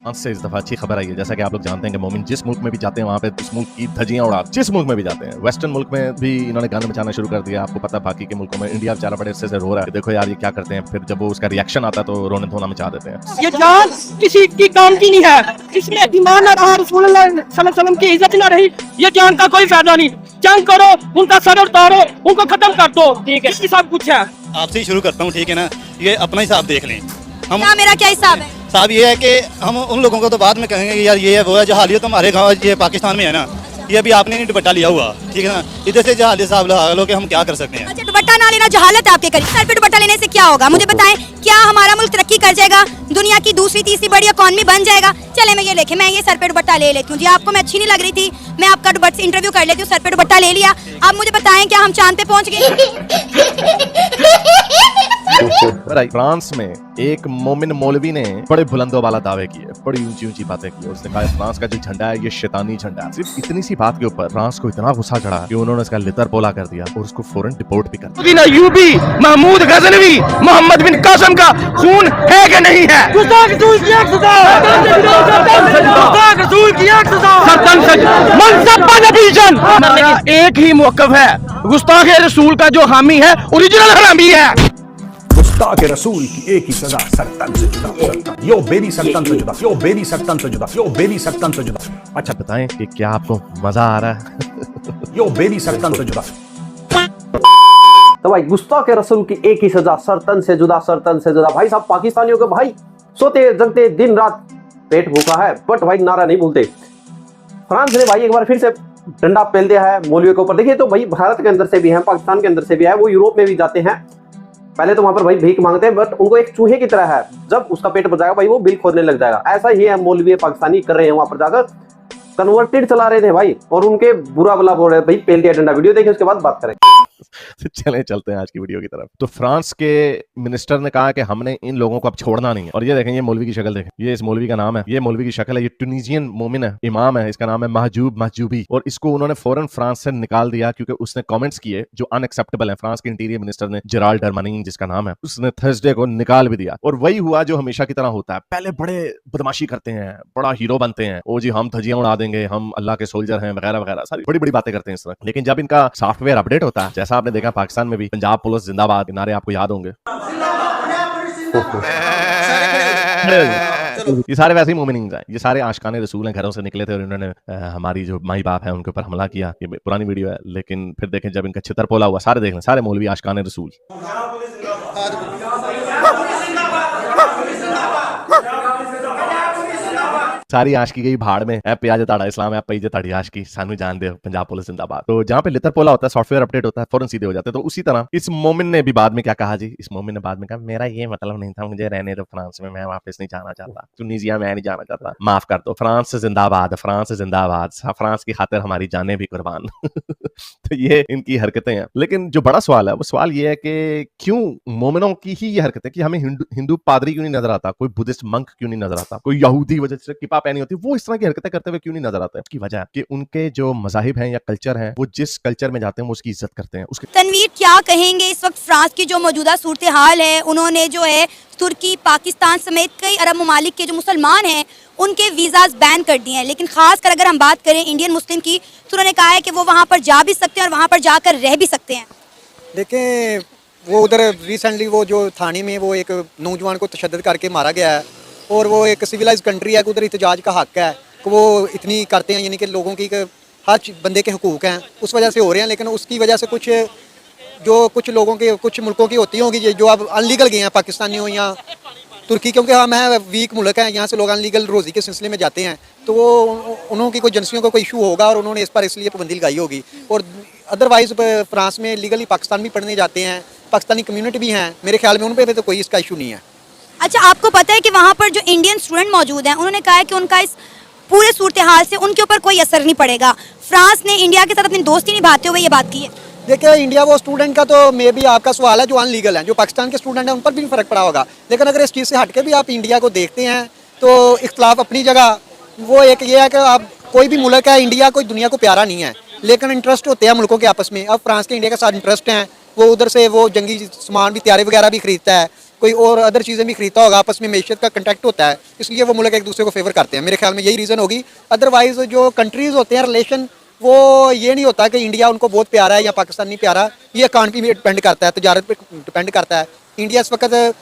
France से इस दफा अच्छी खबर आई है। जैसा कि आप लोग जानते हैं कि मोमिन जिस मुल्क में भी जाते हैं वहां पे उस मुल्क की धज्जियां उड़ाते, जिस मुल्क में भी जाते हैं। वेस्टर्न मुल्क में भी इन्होंने गाने बजाना शुरू कर दिया। आपको पता है बाकी के मुल्कों में इंडिया बेचारा बड़े अरसे से रो रहा है, देखो यार ये क्या करते हैं। फिर जब वो उसका रिएक्शन आता है तो रोने धोना मचा देते हैं। ये जान किसी की काम की नहीं है, इसमें ईमान ना रहा, रसूलुल्लाह सल्लल्लाहु अलैहि वसल्लम की इज्जत ना रही, ये जान का कोई फायदा नहीं। जंग करो, उनका सर उतारो, उनको खत्म कर दो, ठीक है। इसकी सब कुछ है। आपसे ही शुरू करता हूँ, ठीक है ना। ये अपना हिसाब देख लें। हम क्या मेरा क्या हिसाब है? साहब ये है कि हम उन लोगों को तो बाद में कहेंगे कि यार ये है वो है। जहालियत तो हमारे गाँव ये पाकिस्तान में है ना, ये अभी आपने नहीं दुपट्टा लिया हुआ, ठीक है ना। इधर से जहालियत साहब लगा लो कि हम क्या कर सकते हैं। अच्छा, दुपट्टा ना लेना जहालत आपके करीब। सर पे दुपट्टा लेने से क्या होगा मुझे बताएं? क्या हमारा मुल्क तरक्की कर जाएगा? दुनिया की दूसरी तीसरी बड़ी इकॉनमी बन जाएगा? चले मैं ये लेके मैं ये सर पे दुपट्टा ले लेती हूँ जी। आपको मैं अच्छी नहीं लग रही थी, मैं आपका दुपट्टा इंटरव्यू कर लेती हूँ, सर पे दुपट्टा ले लिया। अब मुझे बताएं क्या हम चांद पे पहुँच गए? फ्रांस में एक मोमिन मौलवी ने बड़े बुलंदों वाला दावे किए, बड़ी ऊंची ऊंची बातें की। उसने कहा फ्रांस का जो झंडा है ये शैतानी झंडा है। सिर्फ इतनी सी बात के ऊपर फ्रांस को इतना गुस्सा चढ़ा कि उन्होंने इसका लितर पोला कर दिया और उसको फौरन डिपोर्ट भी कर दिया। यूबी, महमूद गजनवी, मोहम्मद बिन कासिम का खून है कि नहीं है? एक ही मौकफ है, गुस्ताख रसूल का जो हामी है ओरिजिनल हरामी है। गुस्ताख रसूल की एक ही सजा, सरतन से जुदा, सरतन। यो बेरी सरतन से जुदा, यो बेरी सरतन से जुदा, यो बेरी सरतन से जुदा। अच्छा बताएं कि क्या आपको मजा आ रहा है? यो बेरी सरतन से जुदा। तो भाई गुस्ताख रसूल की एक ही सजा, सरतन से जुदा, सरतन से जुदा। भाई साहब पाकिस्तानियों के भाई सोते जगते दिन रात पेट भूखा है, बट भाई नारा नहीं भूलते। फ्रांस ने भाई एक बार फिर से डंडा पेल दिया है मौलवियों के ऊपर। देखिए तो भाई भारत के अंदर से भी है, पाकिस्तान के अंदर से भी है, वो यूरोप में भी जाते हैं। पहले तो वहां पर भाई भीख मांगते हैं, बट उनको एक चूहे की तरह है, जब उसका पेट भर जाएगा भाई वो बिल खोदने लग जाएगा। ऐसा ही है मौलवी पाकिस्तानी कर रहे हैं, वहां पर जाकर कन्वर्टेड चला रहे थे भाई, और उनके बुरा भला बोल रहे भाई पेल दिया डंडा। वीडियो देखें उसके बाद बात करें। चलें चलते हैं आज की वीडियो की तरफ। तो फ्रांस के मिनिस्टर ने कहा कि हमने इन लोगों को अब छोड़ना नहीं है। और ये देखें, ये मौलवी की शक्ल देखें, ये इस मौलवी का नाम है, ये मौलवी की शक्ल है। ये ट्यूनीजियन मोमिन है, इमाम है, इसका नाम है महजूब महजूबी। और इसको उन्होंने फौरन फ्रांस से निकाल दिया क्योंकि उसने कमेंट्स किए जो अनएक्सेप्टेबल है। फ्रांस के इंटीरियर मिनिस्टर ने, जेराल्ड डरमानिन जिसका नाम है, उसने थर्सडे को निकाल भी दिया। और वही हुआ जो हमेशा की तरह होता है, पहले बड़े बदमाशी करते हैं, बड़ा हीरो बनते हैं, ओ जी हम धज्जियां उड़ा देंगे, हम अल्लाह के सोल्जर हैं वगैरह वगैरह, सारी बड़ी बड़ी बातें करते हैं इस तरह। लेकिन जब इनका सॉफ्टवेयर अपडेट होता है, जैसा आपने देखा पाकिस्तान में भी पंजाब पुलिस जिंदाबाद नारे आपको याद होंगे, ये सारे वैसे ही मोमिन हैं, ये सारे आशिकाने रसूल हैं, घरों से निकले थे और इन्होंने हमारी जो माई बाप है उनके ऊपर हमला किया। ये पुरानी वीडियो है, लेकिन फिर देखें जब इनका छितर पोला हुआ, सारे देख लें, सारे मौलवी आशिकाने रसूल। सारी आशिकी गई भाड़ में, ऐ पिया जताड़ा इस्लाम है, पई जताड़ी आशिकी, सानू जान दे, पंजाब पुलिस जिंदाबाद। तो जहां पे लितर पोला होता है, सॉफ्टवेयर अपडेट होता है, फौरन सीधे हो जाते हैं। तो उसी तरह इस मोमिन ने भी बाद में क्या कहा जी, इस मोमिन ने बाद में कहा मेरा ये मतलब नहीं था, मुझे रहने दो फ्रांस में, मैं वापस नहीं जाना चाहता, ट्यूनीसिया में नहीं जाना चाहता, माफ कर दो, फ्रांस जिंदाबाद, फ्रांस जिंदाबाद, फ्रांस की खातिर हमारी जानें भी कुर्बान। तो ये इनकी हरकतें हैं। लेकिन जो बड़ा सवाल है वो सवाल ये है कि क्यों मोमिनों की ही ये हरकतें, कि हमें हिंदू पादरी क्यों नहीं नजर आता, कोई बुद्धिस्ट मंक क्यों नहीं नजर आता, कोई यहूदी वजह से किपा पहनी होती, वो इस तरह की हरकतें करते हुए क्यों नहीं नजर आता है? उसकी वजह है कि उनके जो मज़ाहिब हैं या कल्चर हैं, वो जिस कल्चर में जाते हैं वो उसकी इज्जत करते हैं। उसके तनवीर क्या कहेंगे इस वक्त फ्रांस की जो मौजूदा सूरत हाल है? उन्होंने जो है तुर्की, पाकिस्तान समेत कई अरब ममालिक के जो मुसलमान हैं उनके वीज़ाज बैन कर दिए हैं। लेकिन खासकर अगर हम बात करें इंडियन मुस्लिम की, तो उन्होंने कहा है कि वो वहाँ पर जा भी सकते हैं और वहाँ पर जाकर रह भी सकते हैं। देखें, वो उधर रिसेंटली वो जो थाने में वो एक नौजवान को तशद्दुद करके मारा गया है, और वो एक सिविलाइज कंट्री है कि उधर एहतजाज का हक है कि वो इतनी करते हैं, यानी कि लोगों की हर बंदे के हुकूक हैं, उस वजह से हो रहे हैं। लेकिन उसकी वजह से कुछ लोगों के, कुछ मुल्कों की होती होंगी जो अब अनलीगल गए हैं, पाकिस्तानी हो या तुर्की, क्योंकि हम है वीक मुल्क है, यहाँ से लोग अनलीगल रोज़ी के सिलसिले में जाते हैं, तो वो उन्हों की कोई एजेंसियों का कोई इशू होगा और उन्होंने इस पर इसलिए पाबंदी लगाई होगी। और अदरवाइज़ फ्रांस में लीगली पाकिस्तान भी पढ़ने जाते हैं, पाकिस्तानी कम्युनिटी भी हैं, मेरे ख्याल में उन पर तो कोई इसका इशू नहीं है। अच्छा, आपको पता है कि वहाँ पर जो इंडियन स्टूडेंट मौजूद हैं उन्होंने कहा है कि उनका इस पूरे सूरत हाल से उनके ऊपर कोई असर नहीं पड़ेगा। फ्रांस ने इंडिया के साथ अपनी दोस्ती निभाते हुए ये बात की है। देखिए, इंडिया वो स्टूडेंट का तो मे भी आपका सवाल है जो अनलीगल हैं, जो पाकिस्तान के स्टूडेंट हैं उन पर भी फ़र्क पड़ा होगा। लेकिन अगर इस चीज़ से हट के भी आप इंडिया को देखते हैं तो इख्तलाफ अपनी जगह, वो एक ये है कि आप कोई भी मुल्क है, इंडिया कोई दुनिया को प्यारा नहीं है, लेकिन इंटरेस्ट होते हैं मुल्कों के आपस में। अब फ्रांस के इंडिया के साथ इंटरेस्ट हैं, वो उधर से वो जंगी सामान भी, तैयारी वगैरह भी खरीदता है, कोई और अदर चीज़ें भी खरीदता होगा, आपस में मैशियत का कंटेक्ट होता है, इसलिए वो मुल्क एक दूसरे को फेवर करते हैं। मेरे ख्याल में यही रीज़न होगी। अदरवाइज़ जो कंट्रीज़ होते हैं रिलेशन, वो ये नहीं होता कि इंडिया उनको बहुत प्यारा है या पाकिस्तान नहीं प्यारा, ये इकॉनमी पे डिपेंड करता है, तजारत पे डिपेंड करता है। इंडिया इस वक्त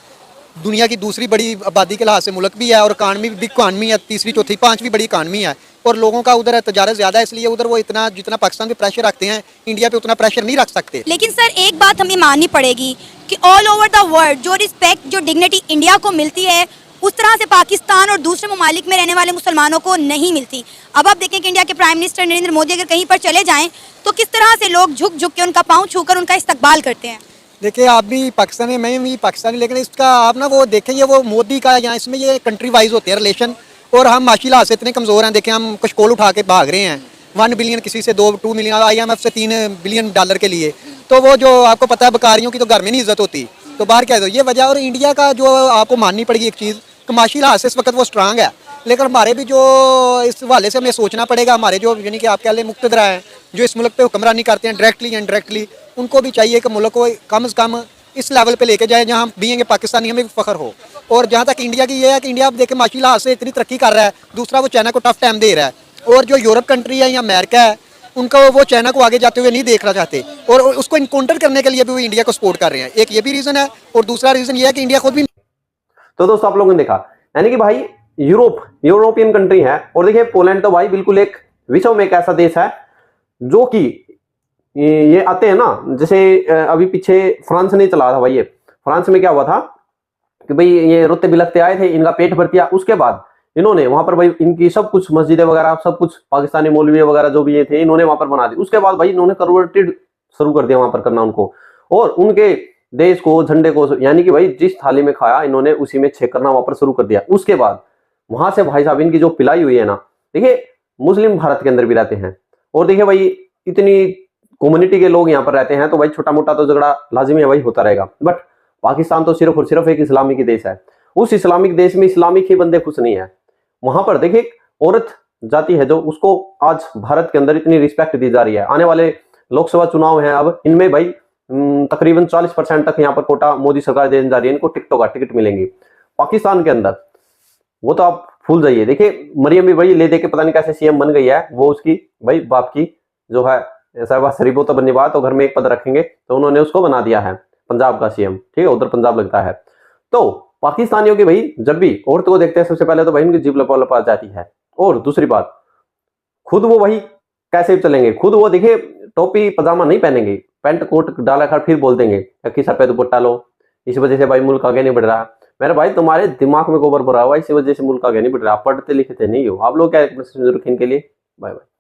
दुनिया की दूसरी बड़ी आबादी के लिहाज से मुल्क भी है और इकानमी बिग इकानमी है, तीसरी चौथी पांचवी बड़ी इकानमी है, और लोगों का उधर तजारत ज़्यादा है, इसलिए उधर वो इतना जितना पाकिस्तान पे प्रेशर रखते हैं इंडिया पे उतना प्रेशर नहीं रख सकते। लेकिन सर एक बात हमें माननी पड़ेगी कि ऑल ओवर द वर्ल्ड जो रिस्पेक्ट, जो डिग्निटी इंडिया को मिलती है, उस तरह से पाकिस्तान और दूसरे ममालिक में रहने वाले मुसलमानों को नहीं मिलती। अब आप देखें कि इंडिया के प्राइम मिनिस्टर नरेंद्र मोदी अगर कहीं पर चले जाएं तो किस तरह से लोग झुक झुक के उनका पाँव छूकर उनका इस्तकबाल करते हैं। देखिए, आप भी पाकिस्तानी, मैं भी पाकिस्तानी, लेकिन इसका आप ना वो देखें, ये वो मोदी का यहाँ इसमें ये कंट्री वाइज होते हैं रिलेशन, और हम माशी लिहाज से इतने कमज़ोर हैं। देखें, हम कुछ कोल उठा के भाग रहे हैं, 1 बिलियन किसी से 2 मिलियन, IMF से 3 बिलियन डॉलर के लिए। तो वो जो आपको पता है बकारियों की तो घर में नहीं इज्जत होती, तो बाहर क्या है, ये वजह। और इंडिया का जो आपको माननी पड़ेगी एक चीज़, माशी लिहाज से इस वक्त वो स्ट्रांग है, लेकिन हमारे भी जो इस हवाले से हमें सोचना पड़ेगा, हमारे जो यानी कि आप कह लें मुक्तदरा हैं, जो इस मुल्क पे हुक्मरानी करते हैं डायरेक्टली या इनडायरेक्टली, उनको भी चाहिए कि मुल्क को कम से कम इस लेवल पे लेके जाए जहाँ हम बीइंग पाकिस्तानी हमें भी फ़ख्र हो। और जहाँ तक इंडिया की ये है कि इंडिया आप देखें माशी लिहाज से इतनी तरक्की कर रहा है, दूसरा वो चाइना को टफ टाइम दे रहा है, और जो यूरोप कंट्री है या अमेरिका है, उनको वो चाइना को आगे जाते हुए नहीं देखना चाहते, और उसको इनकाउंटर करने के लिए भी वो इंडिया को सपोर्ट कर रहे हैं। एक ये भी रीज़न है, और दूसरा रीज़न ये है कि इंडिया खुद भी। तो दोस्तों आप लोगों ने देखा, यानी कि भाई यूरोपियन कंट्री है, और देखिए पोलैंड तो भाई बिल्कुल एक विश्व में एक ऐसा देश है जो कि ये आते हैं ना, जैसे अभी पीछे फ्रांस ने चला था भाई, ये फ्रांस में क्या हुआ था कि भाई ये रोते बिलखते आए थे, इनका पेट भर दिया, उसके बाद इन्होंने वहां पर भाई इनकी सब कुछ मस्जिदें वगैरह सब कुछ पाकिस्तानी मौलवी वगैरह जो भी ये थे इन्होंने वहां पर बना दी। उसके बाद भाई इन्होंने कन्वर्टेड शुरू कर दिया वहां पर करना उनको, और उनके देश को, झंडे को, यानी कि भाई जिस थाली में खाया इन्होंने उसी में छेक करना वहां पर शुरू कर दिया। उसके बाद वहां से भाई साहब इनकी जो पिलाई हुई है ना, देखिए मुस्लिम भारत के अंदर भी रहते हैं, और देखिए भाई इतनी कम्युनिटी के लोग यहाँ पर रहते हैं, तो भाई छोटा मोटा तो झगड़ा लाजिमी है भाई, होता रहेगा। बट पाकिस्तान तो सिर्फ और सिर्फ एक इस्लामिक देश है, उस इस्लामिक देश में इस्लामिक ही बंदे खुश नहीं है। वहां पर देखिए औरत जाति है जो, उसको आज भारत के अंदर इतनी रिस्पेक्ट दी जा रही है। आने वाले लोकसभा चुनाव है अब, इनमें भाई तकरीबन 40% तक यहाँ पर कोटा मोदी सरकार देने जा रही है, इनको टिकटों का टिकट मिलेंगी। पाकिस्तान के अंदर वो तो आप भूल जाइए। देखिए मरियम भी भाई ले दे के पता नहीं कैसे CM बन गई है, वो उसकी भाई बाप की जो है शहबाज शरीफ, तो बनने बात, तो घर में एक पद रखेंगे, तो उन्होंने उसको बना दिया है पंजाब का CM, ठीक है, उधर पंजाब लगता है। तो पाकिस्तानियों की भाई जब भी औरत को देखते हैं सबसे पहले तो भाई उनकी जीभ लपा लपा जाती है, और दूसरी बात खुद वो भाई कैसे चलेंगे, खुद वो देखिए टोपी पजामा नहीं पहनेंगे, पैंट कोट डाला कर फिर बोल देंगे कि सर पे दुपट्टा लो, इस वजह से भाई मुल्क आगे नहीं बढ़ रहा। मेरे भाई तुम्हारे दिमाग में गोबर भरा हुआ, इसी वजह से मुल्क आगे नहीं बढ़ रहा, आप पढ़ते लिखते नहीं हो। आप लोग क्या इनके लिए। Bye bye.